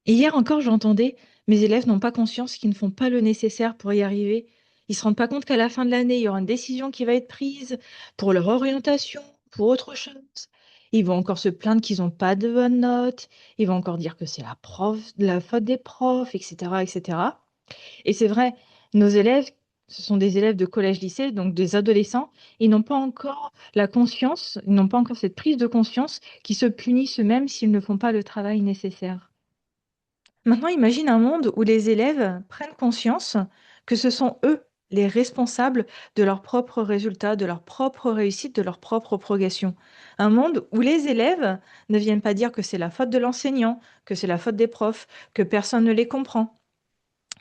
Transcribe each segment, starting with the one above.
Et hier encore, j'entendais: «Mes élèves n'ont pas conscience qu'ils ne font pas le nécessaire pour y arriver. Ils se rendent pas compte qu'à la fin de l'année, il y aura une décision qui va être prise pour leur orientation, pour autre chose». Ils vont encore se plaindre qu'ils ont pas de bonnes notes. Ils vont encore dire que c'est la faute des profs et cetera et cetera. Et c'est vrai, nos élèves, ce sont des élèves de collège-lycée, donc des adolescents. Ils n'ont pas encore la conscience, ils n'ont pas encore cette prise de conscience qui se punissent eux-mêmes s'ils ne font pas le travail nécessaire. Maintenant, imagine un monde où les élèves prennent conscience que ce sont eux les responsables de leurs propres résultats, de leur propre réussite, de leur propre progression. Un monde où les élèves ne viennent pas dire que c'est la faute de l'enseignant, que c'est la faute des profs, que personne ne les comprend,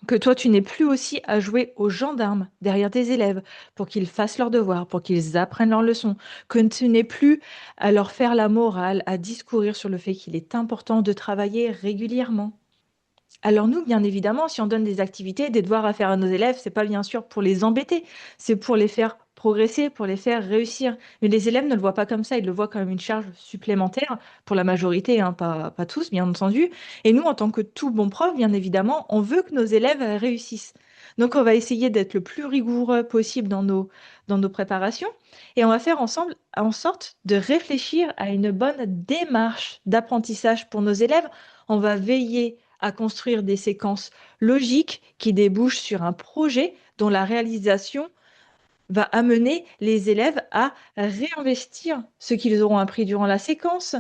que toi, tu n'es plus aussi à jouer aux gendarmes derrière tes élèves pour qu'ils fassent leurs devoirs, pour qu'ils apprennent leurs leçons, que tu n'es plus à leur faire la morale, à discourir sur le fait qu'il est important de travailler régulièrement. Alors nous, bien évidemment, si on donne des activités, des devoirs à faire à nos élèves, c'est pas bien sûr pour les embêter, c'est pour les faire progresser, pour les faire réussir. Mais les élèves ne le voient pas comme ça, ils le voient comme une charge supplémentaire pour la majorité, hein, pas tous, bien entendu. Et nous, en tant que tout bon prof, bien évidemment, on veut que nos élèves réussissent. Donc on va essayer d'être le plus rigoureux possible dans nos préparations et on va faire ensemble en sorte de réfléchir à une bonne démarche d'apprentissage pour nos élèves. On va veiller à construire des séquences logiques qui débouchent sur un projet dont la réalisation va amener les élèves à réinvestir ce qu'ils auront appris durant la séquence,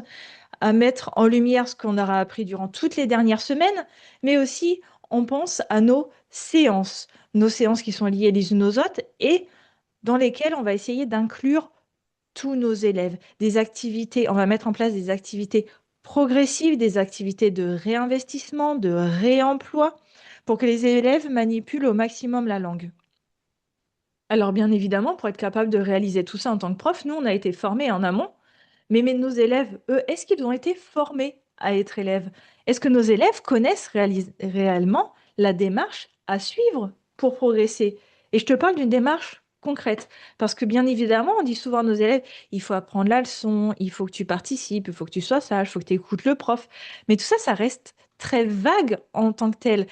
à mettre en lumière ce qu'on aura appris durant toutes les dernières semaines, mais aussi on pense à nos séances qui sont liées les unes aux autres et dans lesquelles on va essayer d'inclure tous nos élèves, des activités, on va mettre en place des activités progressives, des activités de réinvestissement, de réemploi, pour que les élèves manipulent au maximum la langue. Alors bien évidemment, pour être capable de réaliser tout ça en tant que prof, nous, on a été formés en amont, mais nos élèves, eux, est-ce qu'ils ont été formés à être élèves? Est-ce que nos élèves connaissent réellement la démarche à suivre pour progresser? Et je te parle d'une démarche concrète, parce que bien évidemment, on dit souvent à nos élèves, il faut apprendre la leçon, il faut que tu participes, il faut que tu sois sage, il faut que tu écoutes le prof. Mais tout ça, ça reste très vague en tant que tel.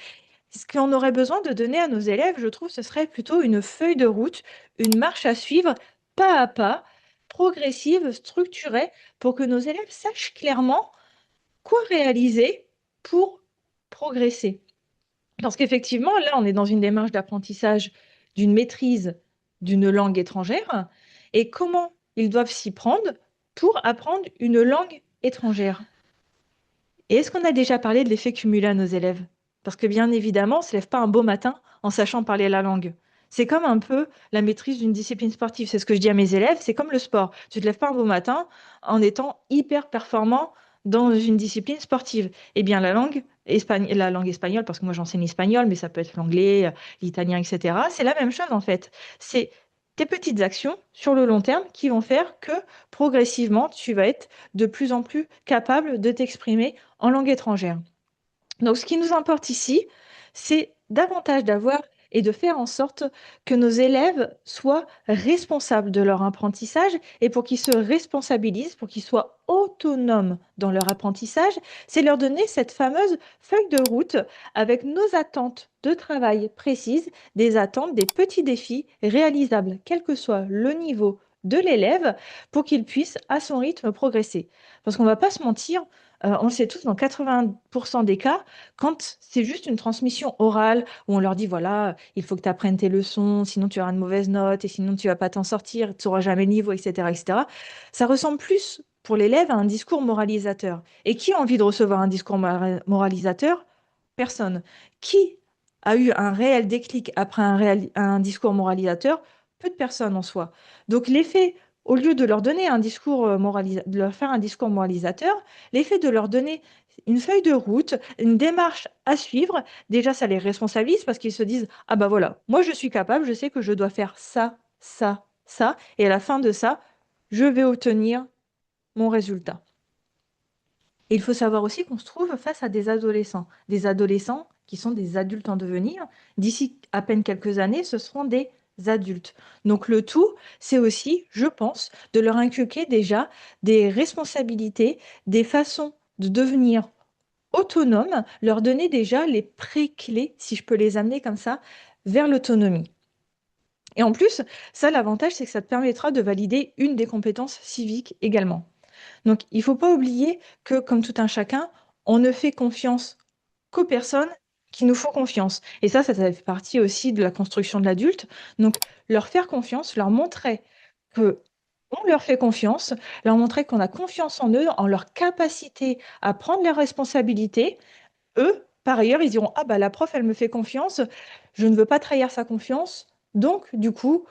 Ce qu'on aurait besoin de donner à nos élèves, je trouve, ce serait plutôt une feuille de route, une marche à suivre, pas à pas, progressive, structurée, pour que nos élèves sachent clairement quoi réaliser pour progresser. Parce qu'effectivement, là, on est dans une démarche d'apprentissage d'une maîtrise d'une langue étrangère et comment ils doivent s'y prendre pour apprendre une langue étrangère. Et est-ce qu'on a déjà parlé de l'effet cumulé à nos élèves? Parce que bien évidemment, on ne se lève pas un beau matin en sachant parler la langue. C'est comme un peu la maîtrise d'une discipline sportive. C'est ce que je dis à mes élèves, c'est comme le sport. Tu ne te lèves pas un beau matin en étant hyper performant dans une discipline sportive. Eh bien, la langue espagnole, parce que moi j'enseigne l'espagnol, mais ça peut être l'anglais, l'italien, etc. C'est la même chose en fait. C'est des petites actions sur le long terme qui vont faire que progressivement, tu vas être de plus en plus capable de t'exprimer en langue étrangère. Donc, ce qui nous importe ici, c'est davantage d'avoir et de faire en sorte que nos élèves soient responsables de leur apprentissage et pour qu'ils se responsabilisent, pour qu'ils soient autonomes dans leur apprentissage, c'est leur donner cette fameuse feuille de route avec nos attentes de travail précises, des attentes, des petits défis réalisables, quel que soit le niveau de l'élève, pour qu'il puisse à son rythme progresser. Parce qu'on ne va pas se mentir, on le sait tous, dans 80% des cas, quand c'est juste une transmission orale où on leur dit, voilà, il faut que tu apprennes tes leçons, sinon tu auras une mauvaise note et sinon tu vas pas t'en sortir, tu n'auras jamais le niveau, etc., etc., ça ressemble plus pour l'élève à un discours moralisateur. Et qui a envie de recevoir un discours moralisateur? Personne. Qui a eu un réel déclic après un discours moralisateur? Peu de personnes en soi. Donc l'effet, au lieu de leur donner un discours de leur faire un discours moralisateur, l'effet de leur donner une feuille de route, une démarche à suivre, déjà ça les responsabilise parce qu'ils se disent, ah bah voilà, moi je suis capable, je sais que je dois faire ça, ça, ça, et à la fin de ça, je vais obtenir mon résultat. Et il faut savoir aussi qu'on se trouve face à des adolescents qui sont des adultes en devenir. D'ici à peine quelques années, ce seront des adultes. Donc le tout, c'est aussi, je pense, de leur inculquer déjà des responsabilités, des façons de devenir autonomes, leur donner déjà les pré-clés, si je peux les amener comme ça, vers l'autonomie. Et en plus, ça, l'avantage, c'est que ça te permettra de valider une des compétences civiques également. Donc, il ne faut pas oublier que, comme tout un chacun, on ne fait confiance qu'aux personnes qui nous font confiance. Et ça fait partie aussi de la construction de l'adulte. Donc, leur faire confiance, leur montrer que on leur fait confiance, leur montrer qu'on a confiance en eux, en leur capacité à prendre leurs responsabilités. Eux, par ailleurs, ils diront: «Ah bah la prof, elle me fait confiance, je ne veux pas trahir sa confiance, donc du coup,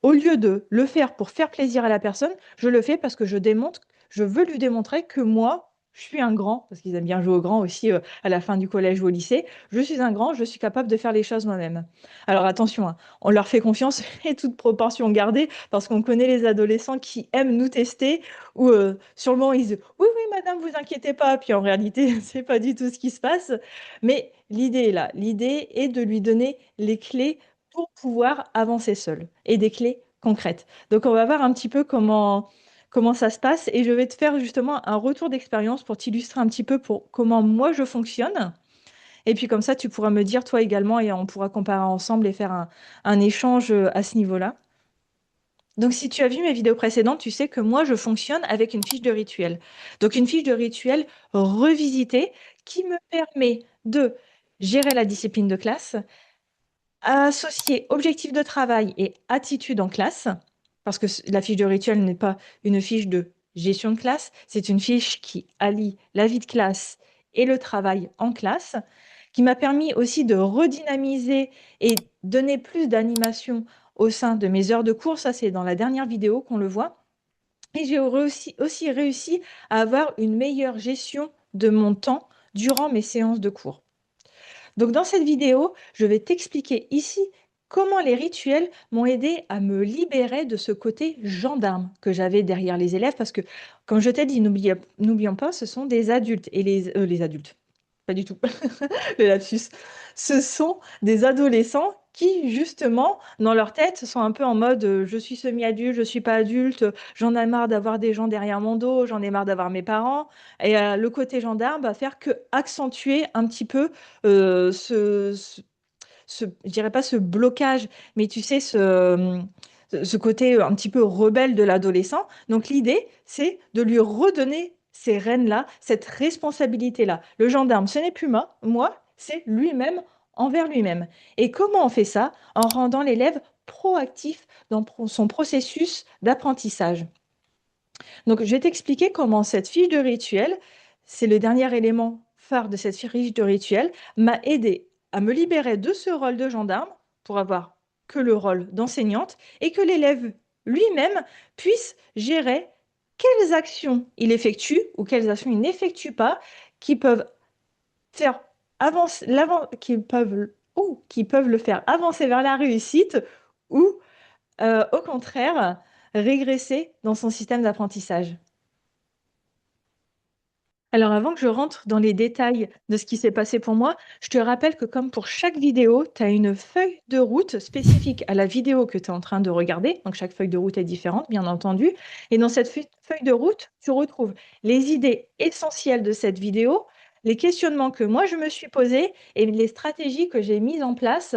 au lieu de le faire pour faire plaisir à la personne, je le fais parce que je veux lui démontrer que moi, je suis un grand», parce qu'ils aiment bien jouer au grand aussi, à la fin du collège ou au lycée. «Je suis un grand, je suis capable de faire les choses moi-même». Alors attention, hein, on leur fait confiance et toute proportion gardée, parce qu'on connaît les adolescents qui aiment nous tester ou, sur le moment, ils disent: «Oui, oui, madame, vous inquiétez pas», puis en réalité, c'est pas du tout ce qui se passe. Mais l'idée est là. L'idée est de lui donner les clés pour pouvoir avancer seul et des clés concrètes. Donc, on va voir un petit peu comment ça se passe et je vais te faire justement un retour d'expérience pour t'illustrer un petit peu pour comment moi je fonctionne. Et puis comme ça, tu pourras me dire toi également et on pourra comparer ensemble et faire un échange à ce niveau-là. Donc, si tu as vu mes vidéos précédentes, tu sais que moi, je fonctionne avec une fiche de rituel. Donc, une fiche de rituel revisitée qui me permet de gérer la discipline de classe, associer objectif de travail et attitude en classe, parce que la fiche de rituel n'est pas une fiche de gestion de classe, c'est une fiche qui allie la vie de classe et le travail en classe, qui m'a permis aussi de redynamiser et donner plus d'animation au sein de mes heures de cours. Ça, c'est dans la dernière vidéo qu'on le voit. Et j'ai aussi réussi à avoir une meilleure gestion de mon temps durant mes séances de cours. Donc, dans cette vidéo, je vais t'expliquer ici comment les rituels m'ont aidé à me libérer de ce côté gendarme que j'avais derrière les élèves. Parce que, comme je t'ai dit, n'oublions pas, ce sont des adultes. Et les adultes, pas du tout, le lapsus. Ce sont des adolescents qui, justement, dans leur tête, sont un peu en mode je suis semi-adulte, je suis pas adulte, j'en ai marre d'avoir des gens derrière mon dos, j'en ai marre d'avoir mes parents. Et le côté gendarme va faire que accentuer un petit peu je dirais pas ce blocage, mais tu sais, ce côté un petit peu rebelle de l'adolescent. Donc l'idée, c'est de lui redonner ces rênes-là, cette responsabilité-là. Le gendarme, ce n'est plus moi, c'est lui-même envers lui-même. Et comment on fait ça? En rendant l'élève proactif dans son processus d'apprentissage. Donc, je vais t'expliquer comment cette fiche de rituel, c'est le dernier élément phare de cette fiche de rituel, m'a aidé à me libérer de ce rôle de gendarme pour avoir que le rôle d'enseignante et que l'élève lui-même puisse gérer quelles actions il effectue ou quelles actions il n'effectue pas qui peuvent faire avancer qui peuvent le faire avancer vers la réussite ou au contraire régresser dans son système d'apprentissage. Alors avant que je rentre dans les détails de ce qui s'est passé pour moi, je te rappelle que comme pour chaque vidéo, tu as une feuille de route spécifique à la vidéo que tu es en train de regarder. Donc chaque feuille de route est différente, bien entendu. Et dans cette feuille de route, tu retrouves les idées essentielles de cette vidéo, les questionnements que moi je me suis posés et les stratégies que j'ai mises en place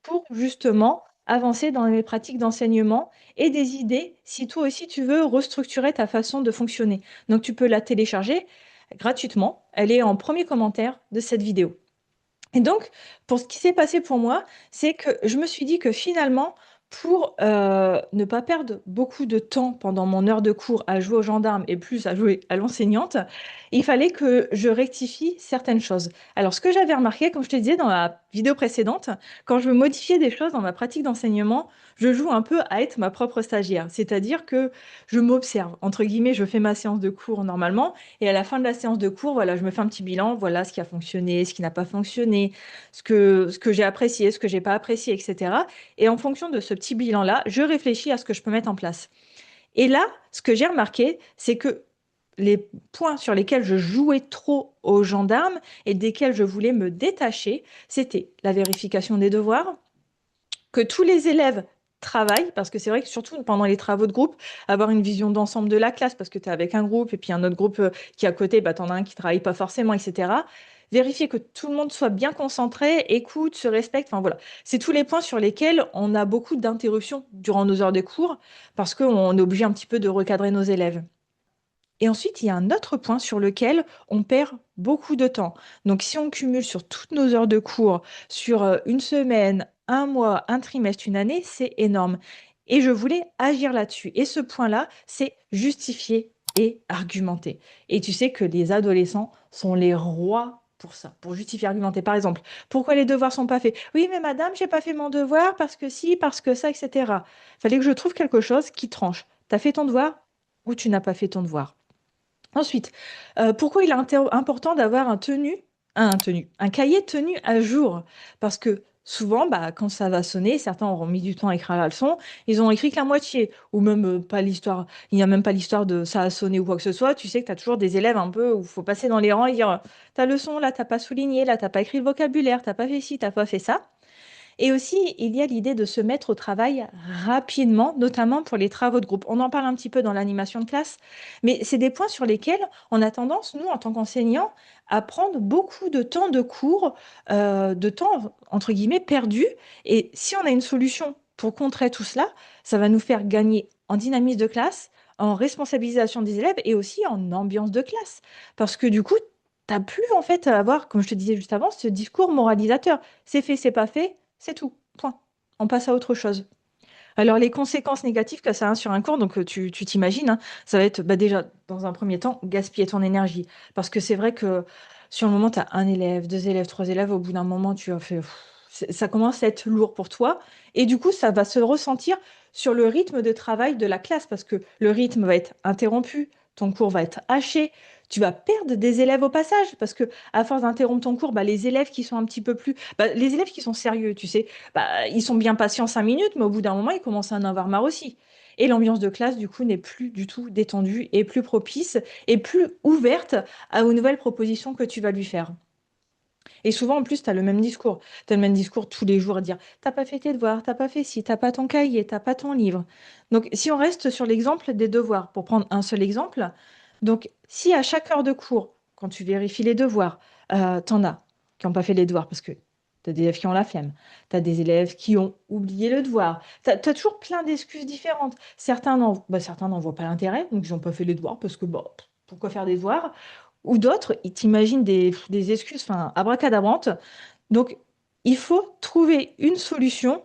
pour justement avancer dans mes pratiques d'enseignement et des idées si toi aussi tu veux restructurer ta façon de fonctionner. Donc tu peux la télécharger gratuitement. Elle est en premier commentaire de cette vidéo. Et donc, pour ce qui s'est passé pour moi, c'est que je me suis dit que finalement, pour ne pas perdre beaucoup de temps pendant mon heure de cours à jouer aux gendarmes et plus à jouer à l'enseignante, il fallait que je rectifie certaines choses. Alors, ce que j'avais remarqué, comme je te disais dans la vidéo précédente, quand je veux modifier des choses dans ma pratique d'enseignement, je joue un peu à être ma propre stagiaire. C'est-à-dire que je m'observe, entre guillemets, je fais ma séance de cours normalement, et à la fin de la séance de cours, voilà, je me fais un petit bilan, voilà ce qui a fonctionné, ce qui n'a pas fonctionné, ce que j'ai apprécié, ce que j'ai pas apprécié, etc. Et en fonction de ce petit bilan-là, je réfléchis à ce que je peux mettre en place. Et là, ce que j'ai remarqué, c'est que les points sur lesquels je jouais trop aux gendarmes et desquels je voulais me détacher, c'était la vérification des devoirs, que tous les élèves travail, parce que c'est vrai que surtout pendant les travaux de groupe, avoir une vision d'ensemble de la classe, parce que tu es avec un groupe et puis un autre groupe qui est à côté, bah, tu en as un qui travaille pas forcément, etc. Vérifier que tout le monde soit bien concentré, écoute, se respecte. Enfin voilà, c'est tous les points sur lesquels on a beaucoup d'interruptions durant nos heures de cours, parce qu'on est obligé un petit peu de recadrer nos élèves. Et ensuite, il y a un autre point sur lequel on perd beaucoup de temps. Donc, si on cumule sur toutes nos heures de cours, sur une semaine, un mois, un trimestre, une année, c'est énorme. Et je voulais agir là-dessus. Et ce point-là, c'est justifier et argumenter. Et tu sais que les adolescents sont les rois pour ça, pour justifier, argumenter. Par exemple, pourquoi les devoirs sont pas faits? Oui, mais madame, j'ai pas fait mon devoir parce que si, parce que ça, etc. Fallait que je trouve quelque chose qui tranche. T'as fait ton devoir ou tu n'as pas fait ton devoir? Ensuite, pourquoi il est important d'avoir un cahier tenu à jour? Parce que souvent, bah, quand ça va sonner, certains auront mis du temps à écrire la leçon, ils ont écrit que la moitié, ou même pas l'histoire, il n'y a même pas l'histoire de ça a sonné ou quoi que ce soit. Tu sais que tu as toujours des élèves un peu où il faut passer dans les rangs et dire, ta leçon, là, t'as pas souligné, là, t'as pas écrit le vocabulaire, t'as pas fait ci, t'as pas fait ça. Et aussi, il y a l'idée de se mettre au travail rapidement, notamment pour les travaux de groupe. On en parle un petit peu dans l'animation de classe, mais c'est des points sur lesquels on a tendance, nous, en tant qu'enseignants, à prendre beaucoup de temps de cours, de temps, entre guillemets, perdu. Et si on a une solution pour contrer tout cela, ça va nous faire gagner en dynamisme de classe, en responsabilisation des élèves et aussi en ambiance de classe. Parce que du coup, tu n'as plus en fait à avoir, comme je te disais juste avant, ce discours moralisateur. C'est fait, c'est pas fait, c'est tout. Point. On passe à autre chose. Alors, les conséquences négatives que ça a sur un cours, donc tu t'imagines, hein, ça va être bah, déjà, dans un premier temps, gaspiller ton énergie. Parce que c'est vrai que sur le moment, tu as un élève, deux élèves, trois élèves, au bout d'un moment, tu as fait, ça commence à être lourd pour toi. Et du coup, ça va se ressentir sur le rythme de travail de la classe, parce que le rythme va être interrompu, ton cours va être haché. Tu vas perdre des élèves au passage, parce que à force d'interrompre ton cours, bah, les élèves qui sont un petit peu plus, bah, les élèves qui sont sérieux, tu sais, bah, ils sont bien patients 5 minutes, mais au bout d'un moment, ils commencent à en avoir marre aussi. Et l'ambiance de classe, du coup, n'est plus du tout détendue et plus propice et plus ouverte aux nouvelles propositions que tu vas lui faire. Et souvent, en plus, tu as le même discours. Tu as le même discours tous les jours à dire, t'as pas fait tes devoirs, t'as pas fait ci, t'as pas ton cahier, t'as pas ton livre. Donc, si on reste sur l'exemple des devoirs, pour prendre un seul exemple, donc si à chaque heure de cours, quand tu vérifies les devoirs, t'en as qui n'ont pas fait les devoirs parce que tu as des élèves qui ont la flemme, tu as des élèves qui ont oublié le devoir, tu as toujours plein d'excuses différentes. Certains n'en voient pas l'intérêt, donc ils n'ont pas fait les devoirs parce que bon, pourquoi faire des devoirs? Ou d'autres, ils t'imaginent des excuses, enfin, abracadabrantes. Donc, il faut trouver une solution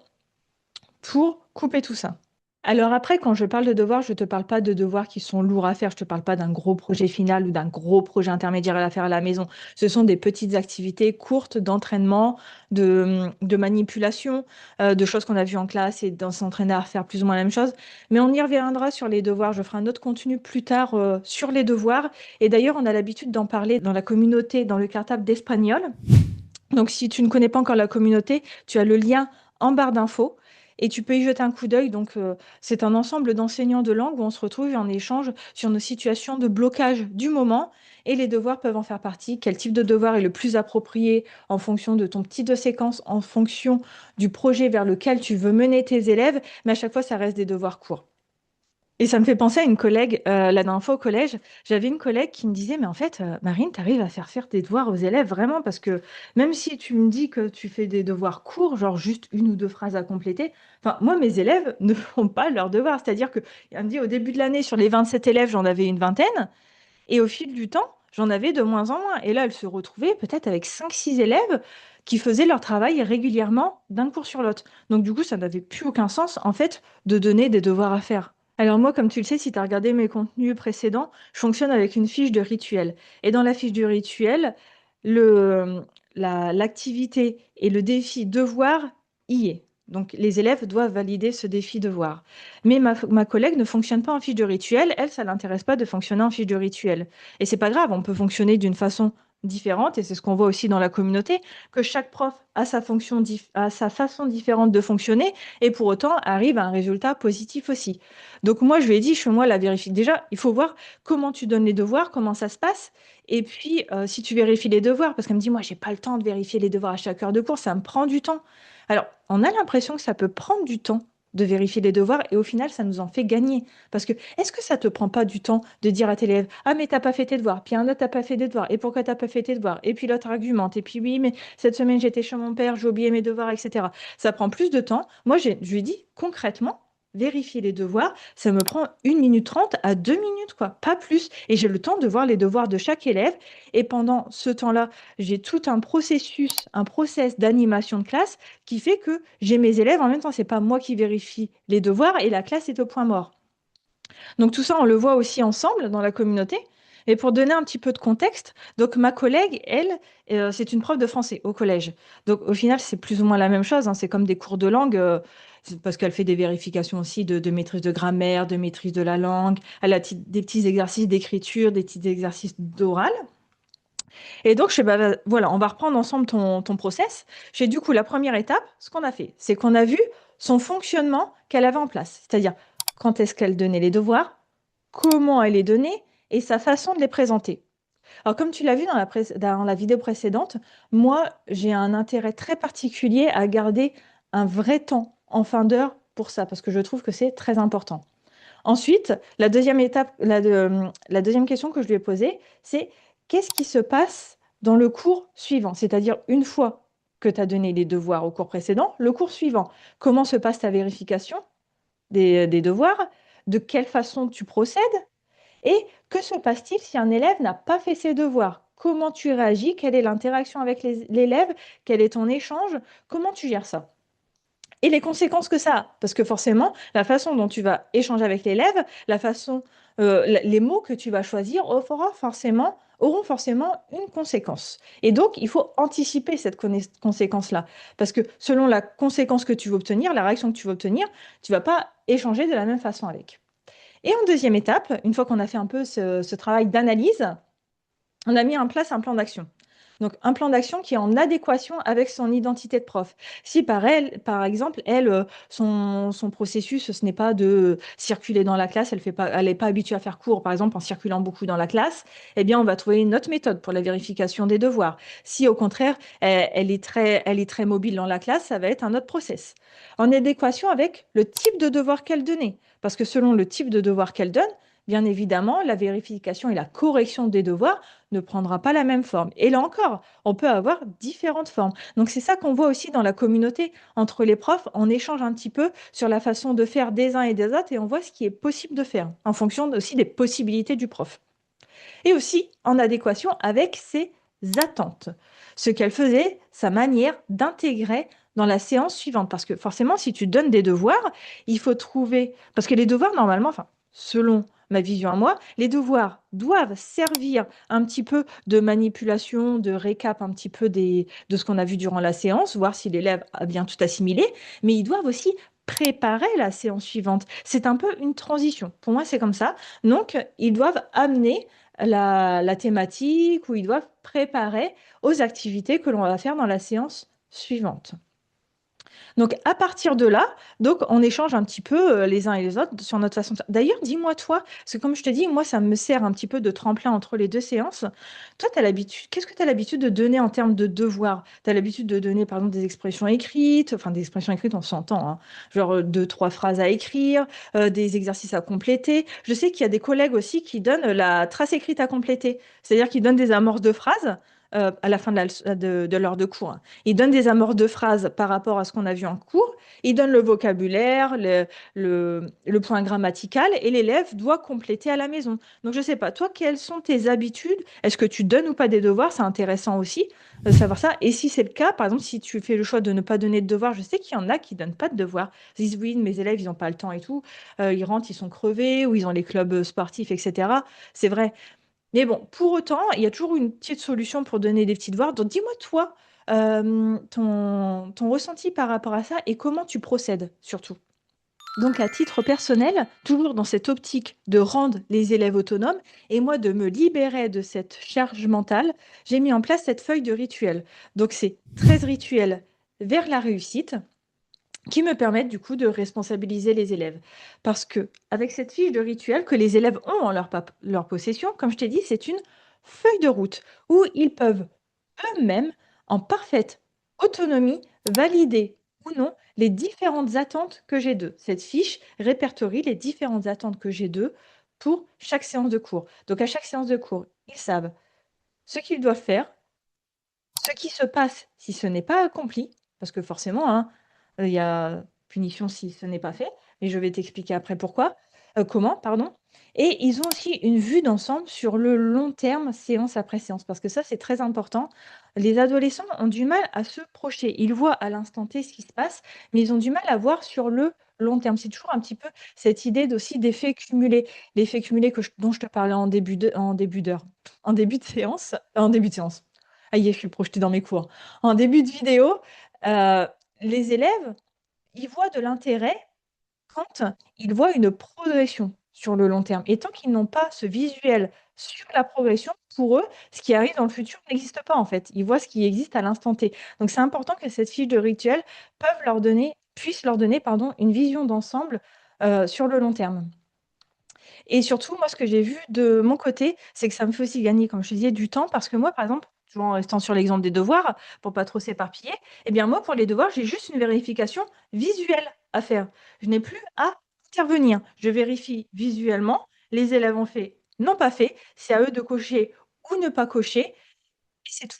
pour couper tout ça. Alors après, quand je parle de devoirs, je ne te parle pas de devoirs qui sont lourds à faire. Je ne te parle pas d'un gros projet final ou d'un gros projet intermédiaire à faire à la maison. Ce sont des petites activités courtes d'entraînement, de manipulation, de choses qu'on a vues en classe et d'en s'entraîner à faire plus ou moins la même chose. Mais on y reviendra sur les devoirs. Je ferai un autre contenu plus tard sur les devoirs. Et d'ailleurs, on a l'habitude d'en parler dans la communauté, dans le cartable d'espagnol. Donc, si tu ne connais pas encore la communauté, tu as le lien en barre d'infos et tu peux y jeter un coup d'œil. Donc, c'est un ensemble d'enseignants de langue où on se retrouve et on échange sur nos situations de blocage du moment et les devoirs peuvent en faire partie. Quel type de devoir est le plus approprié en fonction de ton petit de séquence, en fonction du projet vers lequel tu veux mener tes élèves, mais à chaque fois, ça reste des devoirs courts. Et ça me fait penser à une collègue, la dernière fois au collège, j'avais une collègue qui me disait, mais en fait, Marine, tu arrives à faire des devoirs aux élèves, vraiment, parce que même si tu me dis que tu fais des devoirs courts, genre juste une ou deux phrases à compléter, enfin, moi, mes élèves ne font pas leurs devoirs. C'est-à-dire que, elle me dit, au début de l'année, sur les 27 élèves, j'en avais une vingtaine, et au fil du temps, j'en avais de moins en moins. Et là, elle se retrouvait peut-être avec cinq, six élèves qui faisaient leur travail régulièrement d'un cours sur l'autre. Donc, du coup, ça n'avait plus aucun sens, en fait, de donner des devoirs à faire. Alors moi, comme tu le sais, si tu as regardé mes contenus précédents, je fonctionne avec une fiche de rituel. Et dans la fiche de rituel, le, l'activité et le défi devoir y est. Donc les élèves doivent valider ce défi devoir. Mais ma collègue ne fonctionne pas en fiche de rituel. Elle, ça l'intéresse pas de fonctionner en fiche de rituel. Et c'est pas grave, on peut fonctionner d'une façon différente, et c'est ce qu'on voit aussi dans la communauté, que chaque prof a sa fonction, a sa façon différente de fonctionner, et pour autant arrive à un résultat positif aussi. Donc moi, je lui ai dit, fais-moi la vérification. Déjà, il faut voir comment tu donnes les devoirs, comment ça se passe, et puis si tu vérifies les devoirs, parce qu'elle me dit, moi, j'ai pas le temps de vérifier les devoirs à chaque heure de cours, ça me prend du temps. Alors, on a l'impression que ça peut prendre du temps de vérifier les devoirs et au final, ça nous en fait gagner. Parce que est-ce que ça te prend pas du temps de dire à tes élèves, ah mais t'as pas fait tes devoirs, puis un autre t'as pas fait tes devoirs, et pourquoi t'as pas fait tes devoirs, et puis l'autre argumente, et puis oui, mais cette semaine j'étais chez mon père, j'ai oublié mes devoirs, etc. Ça prend plus de temps. Moi, je lui dis concrètement, vérifier les devoirs, ça me prend 1 minute 30 à 2 minutes, quoi, pas plus. Et j'ai le temps de voir les devoirs de chaque élève. Et pendant ce temps-là, j'ai tout un processus, un process d'animation de classe qui fait que j'ai mes élèves en même temps. C'est pas moi qui vérifie les devoirs et la classe est au point mort. Donc tout ça, on le voit aussi ensemble dans la communauté. Et pour donner un petit peu de contexte, donc ma collègue, elle, c'est une prof de français au collège. Donc au final, c'est plus ou moins la même chose, hein. C'est comme des cours de langue, parce qu'elle fait des vérifications aussi de maîtrise de grammaire, de maîtrise de la langue. Elle a des petits exercices d'écriture, des petits exercices d'oral. Et donc, je sais, bah, voilà, on va reprendre ensemble ton process. J'ai du coup la première étape, ce qu'on a fait, c'est qu'on a vu son fonctionnement qu'elle avait en place. C'est-à-dire, quand est-ce qu'elle donnait les devoirs, comment elle les donnait et sa façon de les présenter. Alors, comme tu l'as vu dans la vidéo précédente, moi, j'ai un intérêt très particulier à garder un vrai temps en fin d'heure pour ça, parce que je trouve que c'est très important. Ensuite, la deuxième étape, la deuxième question que je lui ai posée, c'est qu'est-ce qui se passe dans le cours suivant? C'est-à-dire, une fois que tu as donné les devoirs au cours précédent, le cours suivant, comment se passe ta vérification des devoirs? De quelle façon tu procèdes? Et que se passe-t-il si un élève n'a pas fait ses devoirs? Comment tu réagis? Quelle est l'interaction avec l'élève? Quel est ton échange? Comment tu gères ça? Et les conséquences que ça a. Parce que forcément, la façon dont tu vas échanger avec l'élève, les mots que tu vas choisir auront forcément une conséquence. Et donc, il faut anticiper cette conséquence-là. Parce que selon la conséquence que tu veux obtenir, la réaction que tu veux obtenir, tu ne vas pas échanger de la même façon avec. Et en deuxième étape, une fois qu'on a fait un peu ce travail d'analyse, on a mis en place un plan d'action. Donc, un plan d'action qui est en adéquation avec son identité de prof. Si par exemple, son processus, ce n'est pas de circuler dans la classe, elle n'est pas habituée à faire cours, par exemple, en circulant beaucoup dans la classe, eh bien, on va trouver une autre méthode pour la vérification des devoirs. Si, au contraire, elle est très mobile dans la classe, ça va être un autre process. En adéquation avec le type de devoir qu'elle donnait. Parce que selon le type de devoir qu'elle donne, bien évidemment, la vérification et la correction des devoirs ne prendra pas la même forme. Et là encore, on peut avoir différentes formes. Donc c'est ça qu'on voit aussi dans la communauté entre les profs. On échange un petit peu sur la façon de faire des uns et des autres et on voit ce qui est possible de faire en fonction aussi des possibilités du prof. Et aussi en adéquation avec ses attentes. Ce qu'elle faisait, sa manière d'intégrer dans la séance suivante. Parce que forcément, si tu donnes des devoirs, il faut trouver... Parce que les devoirs, normalement, enfin, selon ma vision à moi, les devoirs doivent servir un petit peu de manipulation, de récap un petit peu de ce qu'on a vu durant la séance, voir si l'élève a bien tout assimilé, mais ils doivent aussi préparer la séance suivante. C'est un peu une transition. Pour moi, c'est comme ça. Donc, ils doivent amener la thématique où ils doivent préparer aux activités que l'on va faire dans la séance suivante. Donc, à partir de là, donc, on échange un petit peu les uns et les autres sur notre façon de faire. D'ailleurs, dis-moi toi, parce que comme je te dis, moi, ça me sert un petit peu de tremplin entre les deux séances. Toi, qu'est-ce que tu as l'habitude de donner en termes de devoirs? Tu as l'habitude de donner, par exemple, des expressions écrites, enfin, des expressions écrites, on s'entend, hein, genre deux, trois phrases à écrire, des exercices à compléter. Je sais qu'il y a des collègues aussi qui donnent la trace écrite à compléter, c'est-à-dire qu'ils donnent des amorces de phrases à la fin de l'heure de cours, hein. Il donne des amorces de phrases par rapport à ce qu'on a vu en cours. Il donne le vocabulaire, le point grammatical et l'élève doit compléter à la maison. Donc, je ne sais pas, toi, quelles sont tes habitudes? Est-ce que tu donnes ou pas des devoirs? C'est intéressant aussi de savoir ça. Et si c'est le cas, par exemple, si tu fais le choix de ne pas donner de devoirs, je sais qu'il y en a qui ne donnent pas de devoirs. Ils disent, oui, mes élèves, ils n'ont pas le temps et tout. Ils rentrent, ils sont crevés ou ils ont les clubs sportifs, etc. C'est vrai. Mais bon, pour autant, il y a toujours une petite solution pour donner des petits devoirs. Donc, dis-moi, toi, ton ressenti par rapport à ça et comment tu procèdes surtout. Donc, à titre personnel, toujours dans cette optique de rendre les élèves autonomes et moi de me libérer de cette charge mentale, j'ai mis en place cette feuille de rituel. Donc, c'est 13 rituels vers la réussite qui me permettent du coup de responsabiliser les élèves. Parce que avec cette fiche de rituel que les élèves ont en leur possession, comme je t'ai dit, c'est une feuille de route où ils peuvent eux-mêmes, en parfaite autonomie, valider ou non les différentes attentes que j'ai d'eux. Cette fiche répertorie les différentes attentes que j'ai d'eux pour chaque séance de cours. Donc à chaque séance de cours, ils savent ce qu'ils doivent faire, ce qui se passe si ce n'est pas accompli, parce que forcément, hein, il y a punition si ce n'est pas fait, mais je vais t'expliquer après pourquoi, comment, pardon. Et ils ont aussi une vue d'ensemble sur le long terme, séance après séance, parce que ça, c'est très important. Les adolescents ont du mal à se projeter. Ils voient à l'instant T ce qui se passe, mais ils ont du mal à voir sur le long terme. C'est toujours un petit peu cette idée d'aussi d'effet cumulé. L'effet cumulé dont je te parlais en début d'heure, en début de séance, en début de séance. Ça y est, je suis projetée dans mes cours. En début de vidéo, heu, les élèves, ils voient de l'intérêt quand ils voient une progression sur le long terme et tant qu'ils n'ont pas ce visuel sur la progression, pour eux, ce qui arrive dans le futur n'existe pas, en fait. Ils voient ce qui existe à l'instant T. Donc c'est important que cette fiche de rituel puisse leur donner, pardon, une vision d'ensemble, sur le long terme. Et surtout, moi, ce que j'ai vu de mon côté, c'est que ça me fait aussi gagner, comme je te disais, du temps parce que moi, par exemple, toujours en restant sur l'exemple des devoirs, pour pas trop s'éparpiller, eh bien, moi, pour les devoirs, j'ai juste une vérification visuelle à faire. Je n'ai plus à intervenir. Je vérifie visuellement, les élèves ont fait, n'ont pas fait, c'est à eux de cocher ou ne pas cocher et c'est tout.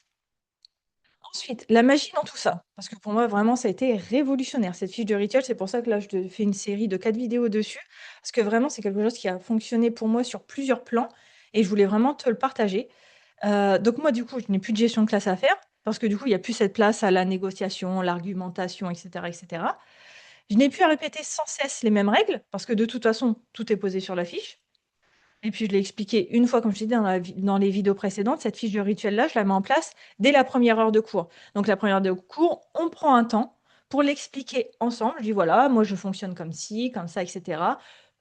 Ensuite, la magie dans tout ça, parce que pour moi, vraiment, ça a été révolutionnaire, cette fiche de rituel. C'est pour ça que là, je te fais une série de 4 vidéos dessus, parce que vraiment, c'est quelque chose qui a fonctionné pour moi sur plusieurs plans et je voulais vraiment te le partager. Donc moi, du coup, je n'ai plus de gestion de classe à faire parce que, du coup, il y a plus cette place à la négociation, l'argumentation et cetera et cetera. Je n'ai plus à répéter sans cesse les mêmes règles parce que, de toute façon, tout est posé sur la fiche. Et puis je l'ai expliqué une fois, comme je t'ai dit dans les vidéos précédentes, cette fiche de rituel-là, je la mets en place dès la première heure de cours. Donc la première heure de cours, on prend un temps pour l'expliquer ensemble. Je dis voilà, moi je fonctionne comme ci, comme ça, et cetera.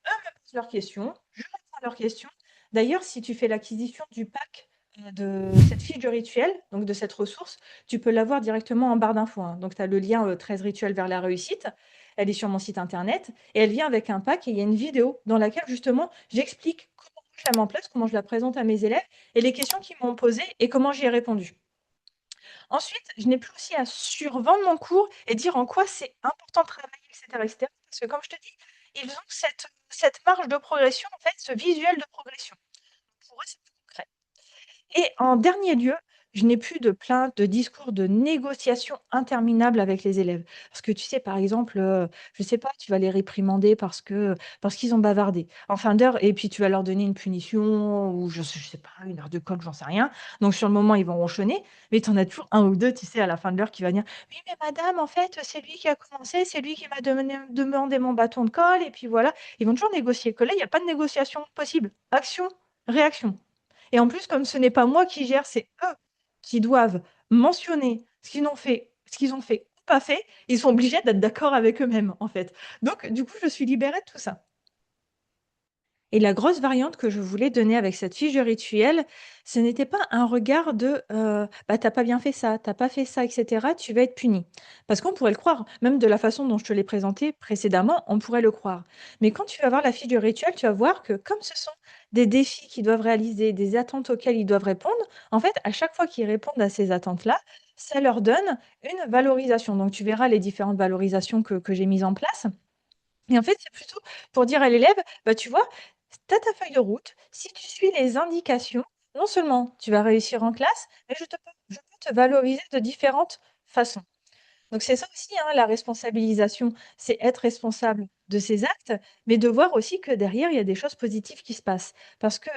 Eux me posent leurs questions, je réponds à leurs questions. D'ailleurs, si tu fais l'acquisition du pack, de cette fiche de rituel, donc de cette ressource, tu peux l'avoir directement en barre d'infos, hein. Donc tu as le lien, 13 rituels vers la réussite. Elle est sur mon site internet et elle vient avec un pack et il y a une vidéo dans laquelle justement j'explique comment je la mets en place, comment je la présente à mes élèves et les questions qu'ils m'ont posées et comment j'y ai répondu. Ensuite, je n'ai plus aussi à survendre mon cours et dire en quoi c'est important de travailler, et cetera, parce que comme je te dis, ils ont cette marge de progression, en fait, ce visuel de progression. Pour eux, c'est plus concret. Et en dernier lieu, je n'ai plus de plaintes, de discours, de négociations interminables avec les élèves. Parce que tu sais, par exemple, je sais pas, tu vas les réprimander parce qu'ils ont bavardé en fin d'heure et puis tu vas leur donner une punition ou je sais pas, une heure de colle, j'en sais rien. Donc sur le moment, ils vont ronchonner, mais tu en as toujours un ou 2, tu sais, à la fin de l'heure qui va dire: «Oui, mais madame, en fait, c'est lui qui a commencé, c'est lui qui m'a demandé mon bâton de colle» et puis voilà. Ils vont toujours négocier. Que là, il y a pas de négociation possible. Action, réaction. Et en plus, comme ce n'est pas moi qui gère, c'est eux qui doivent mentionner ce qu'ils ont fait ou pas fait, ils sont obligés d'être d'accord avec eux-mêmes, en fait. Donc du coup, je suis libérée de tout ça. Et la grosse variante que je voulais donner avec cette fiche de rituel, ce n'était pas un regard de, «Bah, tu pas bien fait ça, t'as pas fait ça et cetera, tu vas être puni». Parce qu'on pourrait le croire, même de la façon dont je te l'ai présenté précédemment, on pourrait le croire. Mais quand tu vas voir la fiche de rituel, tu vas voir que comme ce sont des défis qu'ils doivent réaliser, des attentes auxquelles ils doivent répondre, en fait, à chaque fois qu'ils répondent à ces attentes-là, ça leur donne une valorisation. Donc tu verras les différentes valorisations que j'ai mises en place. Et en fait, c'est plutôt pour dire à l'élève: «Bah, tu vois, tu as ta feuille de route, si tu suis les indications, non seulement tu vas réussir en classe, mais je peux te valoriser de différentes façons». Donc c'est ça aussi, hein, la responsabilisation, c'est être responsable de ses actes, mais de voir aussi que derrière, il y a des choses positives qui se passent. Parce que,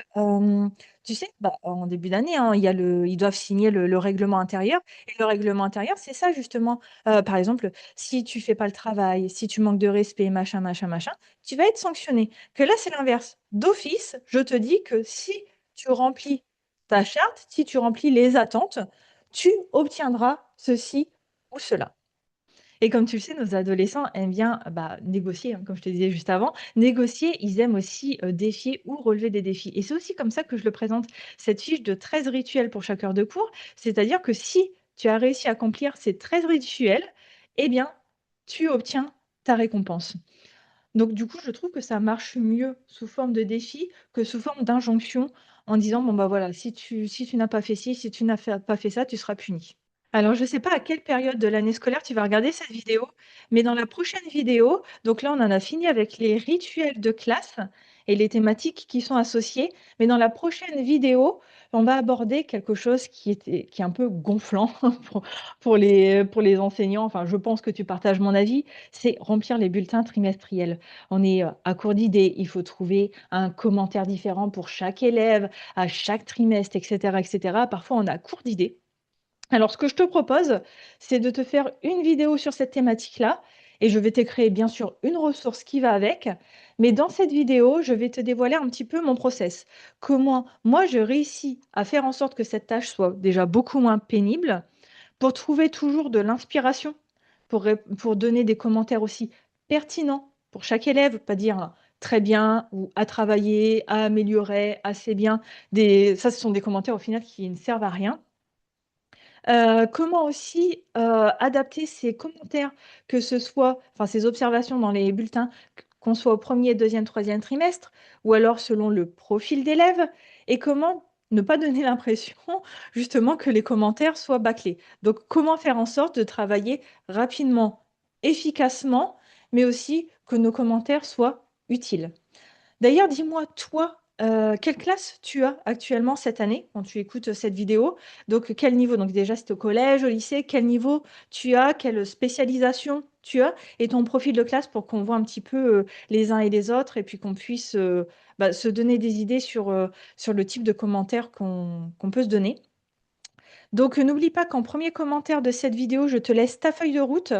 tu sais, bah, en début d'année, hein, il y a ils doivent signer le règlement intérieur et le règlement intérieur, c'est ça justement. Par exemple, si tu fais pas le travail, si tu manques de respect, machin, machin, machin, tu vas être sanctionné. Que là, c'est l'inverse. D'office, je te dis que si tu remplis ta charte, si tu remplis les attentes, tu obtiendras ceci ou cela. Et comme tu le sais, nos adolescents aiment bien, bah, négocier, hein, comme je te disais juste avant. Négocier, ils aiment aussi, défier ou relever des défis et c'est aussi comme ça que je le présente, cette fiche de 13 rituels pour chaque heure de cours. C'est-à-dire que si tu as réussi à accomplir ces 13 rituels, eh bien, tu obtiens ta récompense. Donc du coup, je trouve que ça marche mieux sous forme de défi que sous forme d'injonction en disant: «Bon, bah, voilà, si tu n'as pas fait ci, si tu n'as pas fait ça, tu seras puni». Alors, je ne sais pas à quelle période de l'année scolaire tu vas regarder cette vidéo, mais dans la prochaine vidéo, donc là, on en a fini avec les rituels de classe et les thématiques qui sont associées. Mais dans la prochaine vidéo, on va aborder quelque chose qui est un peu gonflant pour, pour les enseignants. Enfin, je pense que tu partages mon avis. C'est remplir les bulletins trimestriels. On est à court d'idées. Il faut trouver un commentaire différent pour chaque élève, à chaque trimestre, etc., etc. Parfois, on a court d'idées. Alors, ce que je te propose, c'est de te faire une vidéo sur cette thématique-là et je vais te créer bien sûr une ressource qui va avec. Mais dans cette vidéo, je vais te dévoiler un petit peu mon process. Comment moi, je réussis à faire en sorte que cette tâche soit déjà beaucoup moins pénible pour trouver toujours de l'inspiration, pour donner des commentaires aussi pertinents pour chaque élève, pas dire très bien ou à travailler, à améliorer, assez bien. Ça, ce sont des commentaires au final qui ne servent à rien. Comment aussi, adapter ces commentaires, que ce soit enfin ces observations dans les bulletins, qu'on soit au premier, deuxième, troisième trimestre ou alors selon le profil d'élève et comment ne pas donner l'impression justement que les commentaires soient bâclés. Donc comment faire en sorte de travailler rapidement, efficacement, mais aussi que nos commentaires soient utiles? D'ailleurs, dis-moi, toi, quelle classe tu as actuellement cette année quand tu écoutes cette vidéo? Donc, quel niveau? Donc, déjà, c'est au collège, au lycée, quel niveau tu as? Quelle spécialisation tu as? Et ton profil de classe pour qu'on voit un petit peu les uns et les autres et puis qu'on puisse se donner des idées sur le type de commentaires qu'on peut se donner. Donc, n'oublie pas qu'en premier commentaire de cette vidéo, je te laisse ta feuille de route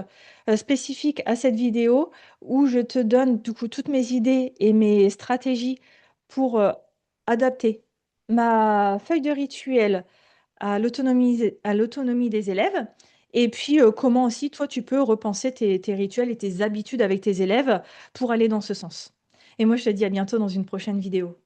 spécifique à cette vidéo où je te donne du coup toutes mes idées et mes stratégies pour adapter ma feuille de rituel à l'autonomie des élèves. Et puis, comment aussi, toi, tu peux repenser tes rituels et tes habitudes avec tes élèves pour aller dans ce sens. Et moi, je te dis à bientôt dans une prochaine vidéo.